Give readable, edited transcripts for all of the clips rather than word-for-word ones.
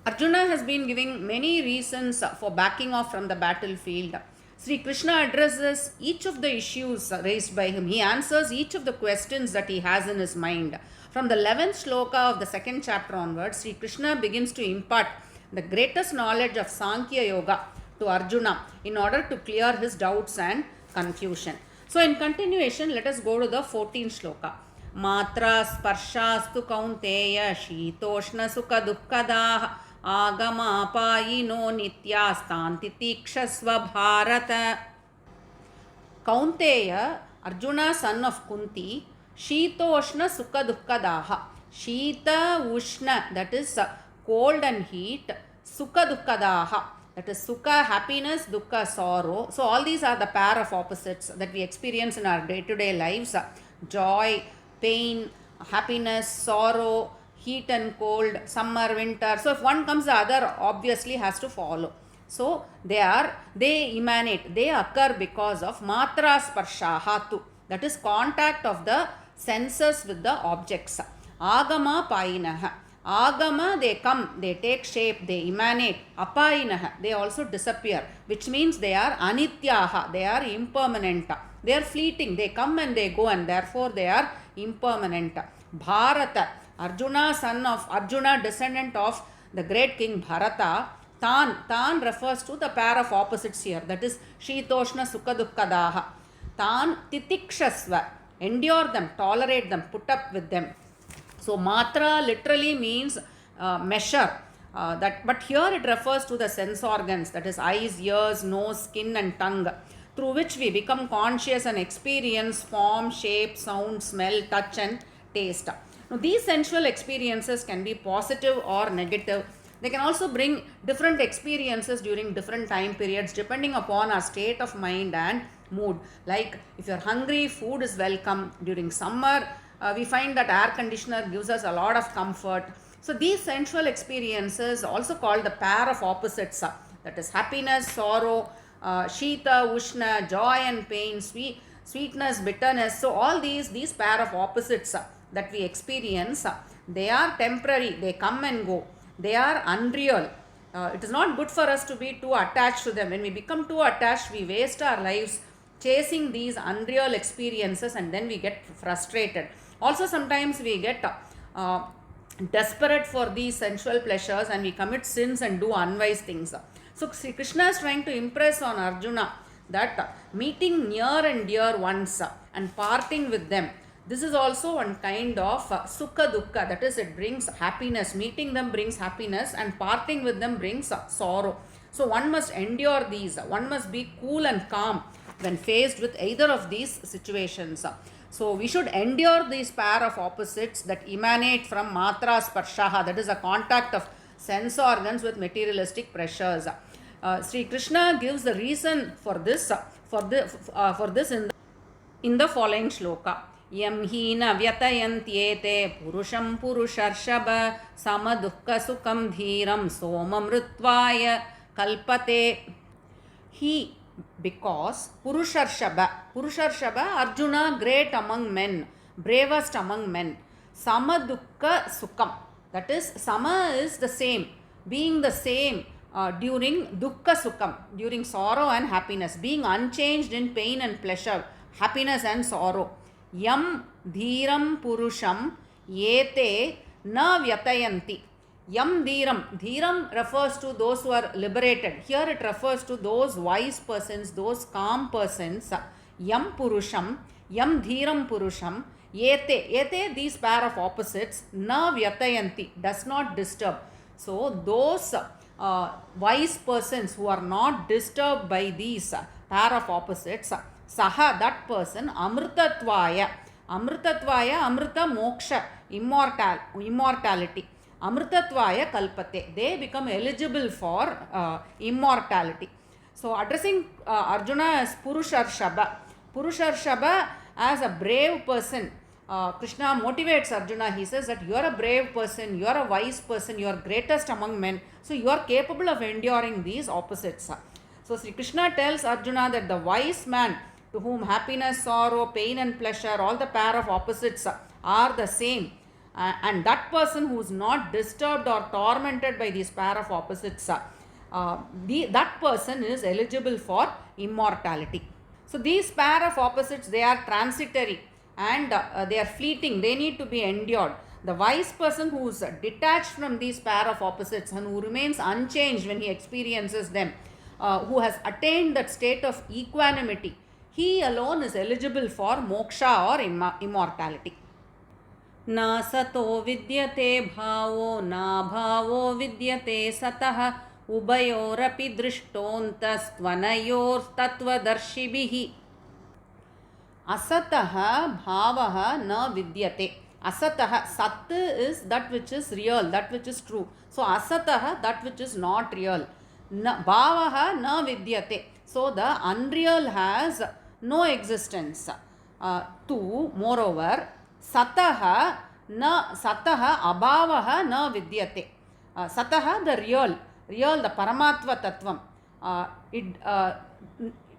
Arjuna has been giving many reasons for backing off from the battlefield. Sri Krishna addresses each of the issues raised by him. He answers each of the questions that he has in his mind. From the 11th shloka of the second chapter onwards, Sri Krishna begins to impart the greatest knowledge of Sankhya Yoga to Arjuna in order to clear his doubts and confusion. So, in continuation, let us go to the 14th shloka. Matra sparshastu kaunteya shitoshna sukha dukkadaah agamaapayino nityastan bharata. Kaunteya, Arjuna son of Kunti, Shitoshna Sukha Dukkadaha. Shita Ushna, that is cold and heat, Sukha Dukkadaha, that is Sukha happiness, Dukkha sorrow. So all these are the pair of opposites that we experience in our day-to-day lives. Joy, pain, happiness, sorrow, heat and cold, summer, winter. So if one comes, the other obviously has to follow. So they emanate, they occur because of matra sparsha, that is contact of the senses with the objects. Agama painaha. Agama, they come, they take shape, they emanate. Apainaha, they also disappear, which means they are anityaha, they are impermanent. They are fleeting, they come and they go, and therefore they are impermanent. Bharata, Arjuna, descendant of the great king Bharata. Tan refers to the pair of opposites here, that is Shitoshna Sukha Dukkadaha. Tan titikshasva, endure them, tolerate them, put up with them. So matra literally means measure, but here it refers to the sense organs, that is eyes, ears, nose, skin and tongue, through which we become conscious and experience form, shape, sound, smell, touch and taste. Now these sensual experiences can be positive or negative. They can also bring different experiences during different time periods depending upon our state of mind and mood. Like if you're hungry, food is welcome. During summer, we find that air conditioner gives us a lot of comfort. So these sensual experiences, also called the pair of opposites, that is happiness, sorrow, shita, ushna, joy and pain, sweetness, bitterness. So all these pair of opposites that we experience, they are temporary, they come and go. They are unreal. It is not good for us to be too attached to them. When we become too attached, we waste our lives chasing these unreal experiences and then we get frustrated. Also, sometimes we get desperate for these sensual pleasures and we commit sins and do unwise things. So, Sri Krishna is trying to impress on Arjuna that meeting near and dear ones and parting with them, this is also one kind of sukha dukkha, that is, it brings happiness. Meeting them brings happiness and parting with them brings sorrow. So one must endure these. One must be cool and calm when faced with either of these situations. So we should endure these pair of opposites that emanate from matra sparshaha, that is a contact of sense organs with materialistic pressures. Sri Krishna gives the reason for this in the following shloka. Yam hina vyatayantyete purusham purusharshaba samadukka sukam dhiram somamrutvaya kalpate. He, because Purusharshaba, Arjuna, great among men, bravest among men, samadukka sukam, that is, sama is the same, being the same during dukkha sukam, during sorrow and happiness, being unchanged in pain and pleasure, happiness and sorrow. Yam dhiram purusham yete na vyatayanti. Yam dhiram refers to those who are liberated. Here it refers to those wise persons, those calm persons. Yam dhiram purusham yete, these pair of opposites, na vyatayanti, does not disturb. So those wise persons who are not disturbed by these pair of opposites, saha, that person, amritatvaya, amrita moksha, immortality, amritatvaya kalpate, they become eligible for immortality. So addressing Arjuna as Purusharshaba as a brave person, Krishna motivates Arjuna. He says that you are a brave person, you are a wise person, you are greatest among men, so you are capable of enduring these opposites. So Sri Krishna tells Arjuna that the wise man, to whom happiness, sorrow, pain and pleasure, all the pair of opposites are the same, And that person who is not disturbed or tormented by these pair of opposites, that person is eligible for immortality. So these pair of opposites, they are transitory and they are fleeting. They need to be endured. The wise person who is detached from these pair of opposites and who remains unchanged when he experiences them, who has attained that state of equanimity, he alone is eligible for moksha or immortality. न सतो विद्यते भावो न भावो विद्यते सतः उभयोरपि दृष्टोऽन्तस्त्वनयोस्तत्त्वदर्शिभिः. असतः भावः न विद्यते. Asatah, sat is that which is real, that which is true. So asatah, that which is not real. Bhavaha na vidyate. So the unreal has no existence. Moreover, sataha abhavaha na vidyate. Sataha, the real, the paramatva tattvam.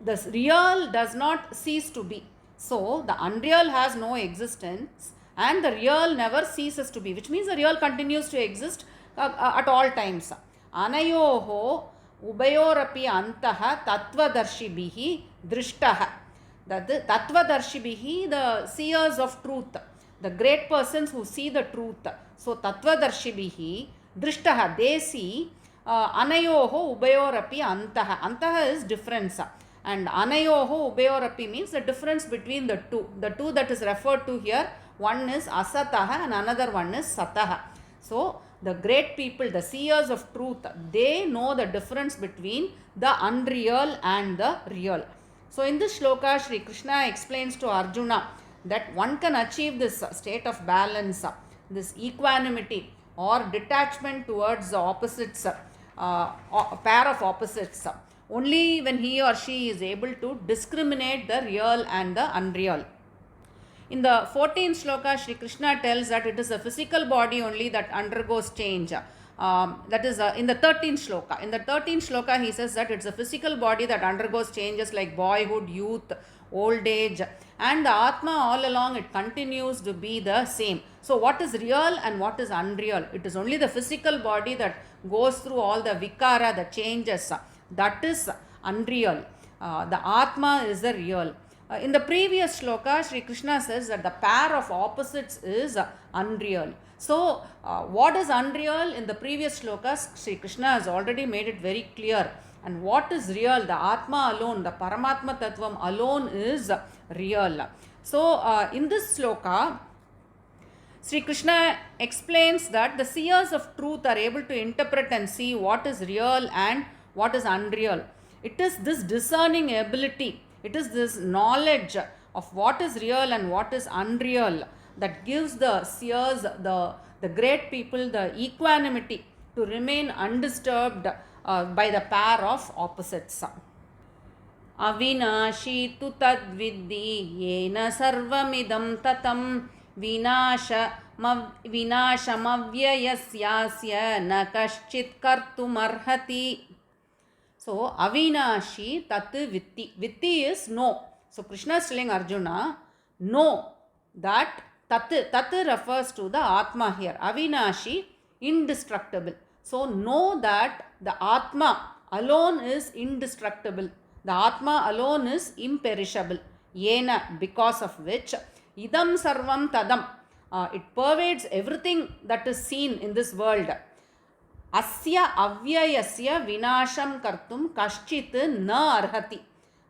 The real does not cease to be. So the unreal has no existence and the real never ceases to be, which means the real continues to exist at all times. Anayoho ubayorapi antaha tattvadarshibihi drishtaha. The tattvadarshibihi, the seers of truth, the great persons who see the truth. So tattvadarshibihi drishtaha, they see. Anayoho ubayorapi antaha. Antaha is difference. And anayoho ubayorapi means the difference between the two. The two that is referred to here, one is asataha and another one is sataha. So the great people, the seers of truth, they know the difference between the unreal and the real. So in this shloka, Shri Krishna explains to Arjuna that one can achieve this state of balance, this equanimity or detachment towards the opposites, pair of opposites, only when he or she is able to discriminate the real and the unreal. In the 14th shloka, Shri Krishna tells that it is the physical body only that undergoes change. That is in the 13th shloka. In the 13th shloka, he says that it's the physical body that undergoes changes like boyhood, youth, old age, and the Atma all along it continues to be the same. So what is real and what is unreal? It is only the physical body that goes through all the vikara, the changes. That is unreal. The Atma is the real. In the previous shloka, Shri Krishna says that the pair of opposites is unreal. So, what is unreal? In the previous shlokas, Shri Krishna has already made it very clear. And what is real? The Atma alone, the Paramatma Tattvam alone is real. So, in this shloka, Shri Krishna explains that the seers of truth are able to interpret and see what is real and what is unreal. It is this discerning ability, it is this knowledge of what is real and what is unreal that gives the seers, the great people, the equanimity to remain undisturbed by the pair of opposites. Avinashi tu tad viddhi yena sarvamidam tatam vinashamavyayasyasya na kaschit kartumarhati. So, avinashi tat vitti. Vitti is know. So, Krishna is telling Arjuna, know that tat refers to the Atma here. Avinashi, indestructible. So, know that the Atma alone is indestructible. The Atma alone is imperishable. Yena, because of which, idam sarvam tadam. It pervades everything that is seen in this world. Asya avyayasya vinasham kartum kaschit na arhati.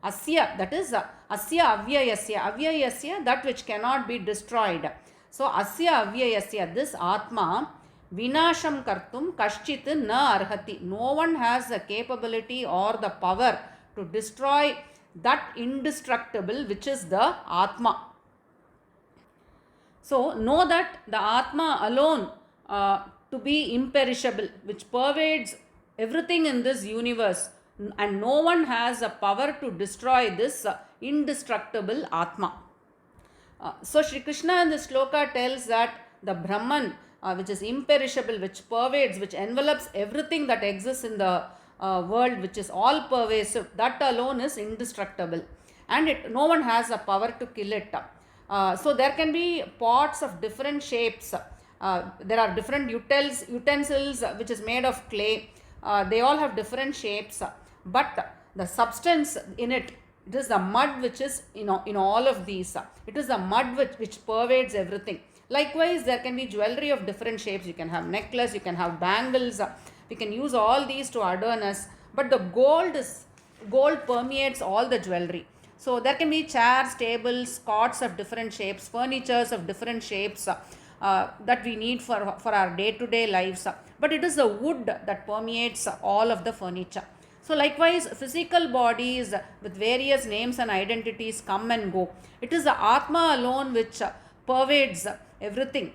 Asya, that is asya avyayasya. Avyayasya, that which cannot be destroyed. So asya avyayasya, this Atma, vinasham kartum kaschit na arhati. No one has the capability or the power to destroy that indestructible which is the Atma. So know that the Atma alone to be imperishable, which pervades everything in this universe, and no one has a power to destroy this indestructible Atma. So Shri Krishna in this shloka tells that the Brahman, which is imperishable, which pervades, which envelops everything that exists in the world, which is all pervasive, that alone is indestructible, and no one has a power to kill it. So there can be pots of different shapes, There are different utensils which is made of clay. They all have different shapes, but the substance in it, it is the mud which is in all of these. It is the mud which pervades everything. Likewise, there can be jewelry of different shapes. You can have necklace, you can have bangles. We can use all these to adorn us. But the gold permeates all the jewelry. So there can be chairs, tables, cots of different shapes, furnitures of different shapes that we need for our day-to-day lives. But it is the wood that permeates all of the furniture. So likewise, physical bodies with various names and identities come and go. It is the Atma alone which pervades everything.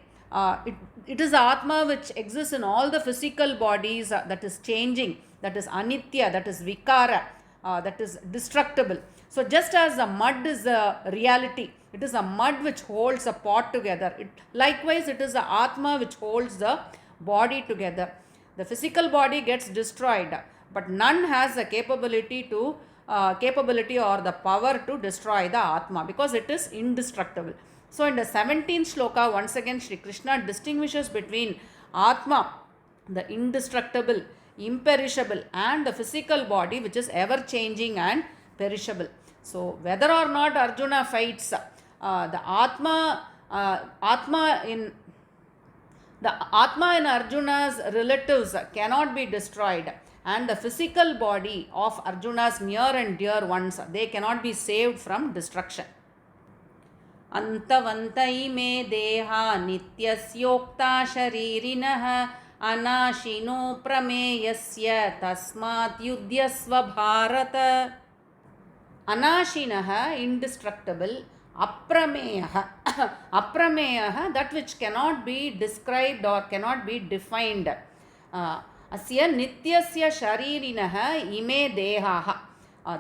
It is the Atma which exists in all the physical bodies that is changing, that is anitya, that is vikara, that is destructible. So just as the mud is a reality, it is a mud which holds a pot together. Likewise, it is the Atma which holds the body together. The physical body gets destroyed, but none has the capability or the power to destroy the Atma, because it is indestructible. So in the 17th shloka, once again Shri Krishna distinguishes between Atma, the indestructible, imperishable, and the physical body which is ever changing and perishable. So whether or not Arjuna fights, the Atma in Arjuna's relatives cannot be destroyed, and the physical body of Arjuna's near and dear ones, they cannot be saved from destruction. Antavantai me deha nityasyokta sharirinaha anashino prameyasya tasmat yudhyasva bharata. Anashinaha, indestructible. Aprameyaha, aprameyaha, that which cannot be described or cannot be defined. Asya nityasya sharirinaha ime dehaha.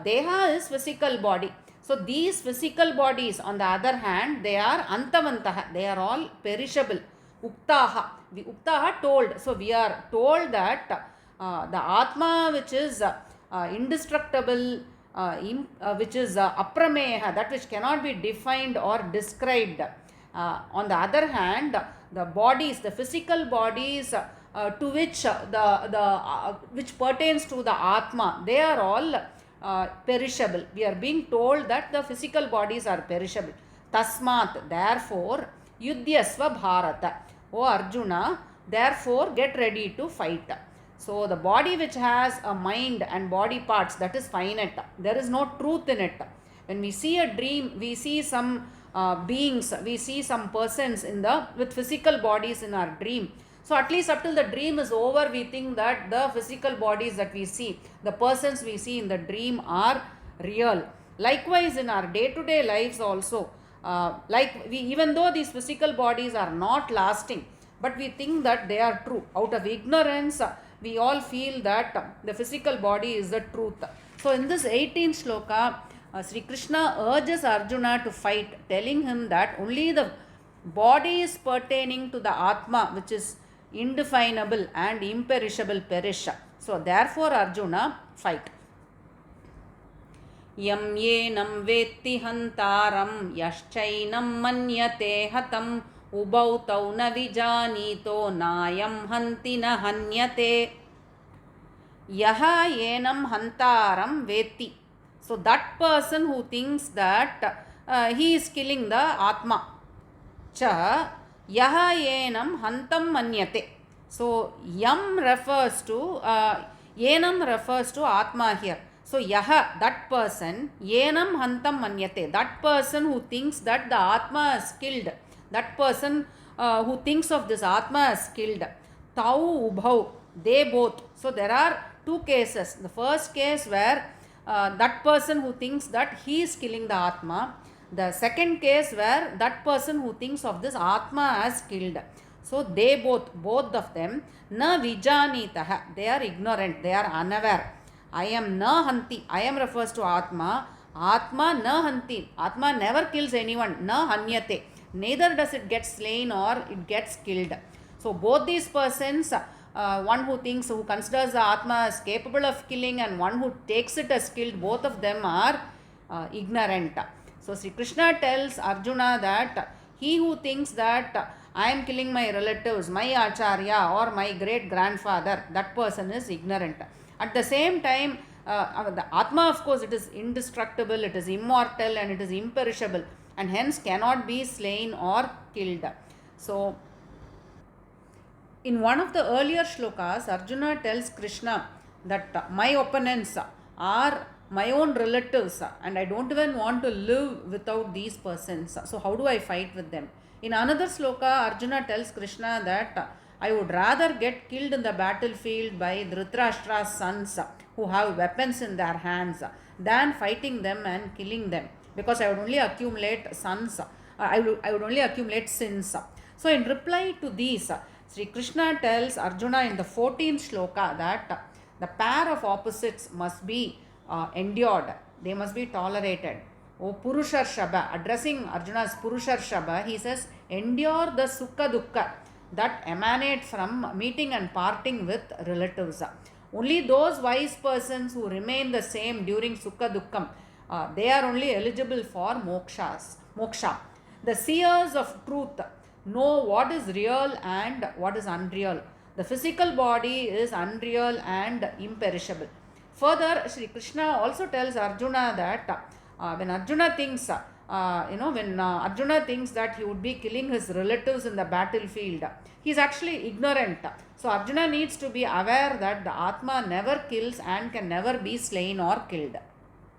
Deha is physical body. So these physical bodies, on the other hand, they are antavantaha. They are all perishable. Uktaha. Uktaha told. So we are told that the Atma which is indestructible, which is aprameha, that which cannot be defined or described. On the other hand, the bodies, the physical bodies to which which pertains to the Atma, they are all perishable. We are being told that the physical bodies are perishable. Tasmat, therefore, yudhyasva bharata. O Arjuna, therefore get ready to fight. So the body which has a mind and body parts, that is finite. There is no truth in it. When we see a dream, we see some beings, we see some persons with physical bodies in our dream. So at least up till the dream is over, we think that the physical bodies that we see, the persons we see in the dream are real. Likewise, in our day-to-day lives also, even though these physical bodies are not lasting, but we think that they are true. Out of ignorance, we all feel that the physical body is the truth. So in this 18th shloka, Sri Krishna urges Arjuna to fight, telling him that only the body is pertaining to the Atma, which is indefinable and imperishable, perish. So therefore Arjuna, fight. Yam yenam vetti hantaram yaschainam manyate hatam ubau tau na vijanito nayam hanti na hanyate. Yaha yenam hantaram vetti. So that person who thinks that he is killing the Atma. Cha yaha yenam hantam manyate. So yam refers to yenam refers to Atma here. So yaha, that person, yenam hantam manyate, that person who thinks that the Atma is killed, that person who thinks of this Atma is killed. Tau ubhau, they both. So there are two cases. The first case where that person who thinks that he is killing the Atma. The second case where that person who thinks of this Atma as killed. So they both of them, na vijanitaha, they are ignorant, they are unaware. I am na hanti, I am refers to Atma. Atma na hanti, Atma never kills anyone, na hanyate, neither does it get slain or it gets killed. So both these persons, one who considers the Atma as capable of killing and one who takes it as killed, both of them are ignorant. So Sri Krishna tells Arjuna that he who thinks that I am killing my relatives, my acharya or my great grandfather, that person is ignorant. At the same time, the Atma, of course, it is indestructible, it is immortal, and it is imperishable, and hence cannot be slain or killed. So, in one of the earlier shlokas, Arjuna tells Krishna that my opponents are my own relatives and I don't even want to live without these persons. So, how do I fight with them? In another sloka, Arjuna tells Krishna that I would rather get killed in the battlefield by Dhritarashtra's sons who have weapons in their hands than fighting them and killing them, because I would only accumulate sons, I would only accumulate sins. So, in reply to these, Sri Krishna tells Arjuna in the 14th shloka that the pair of opposites must be endured, they must be tolerated. O Purusharshaba, addressing Arjuna's Purusharshaba, he says, endure the Sukha Dukkha that emanate from meeting and parting with relatives. Only those wise persons who remain the same during Sukha Dukkham, they are only eligible for moksha. The seers of truth know what is real and what is unreal. The physical body is unreal and imperishable. Further, Sri Krishna also tells Arjuna that when Arjuna thinks, Arjuna thinks that he would be killing his relatives in the battlefield, he is actually ignorant. So Arjuna needs to be aware that the Atma never kills and can never be slain or killed.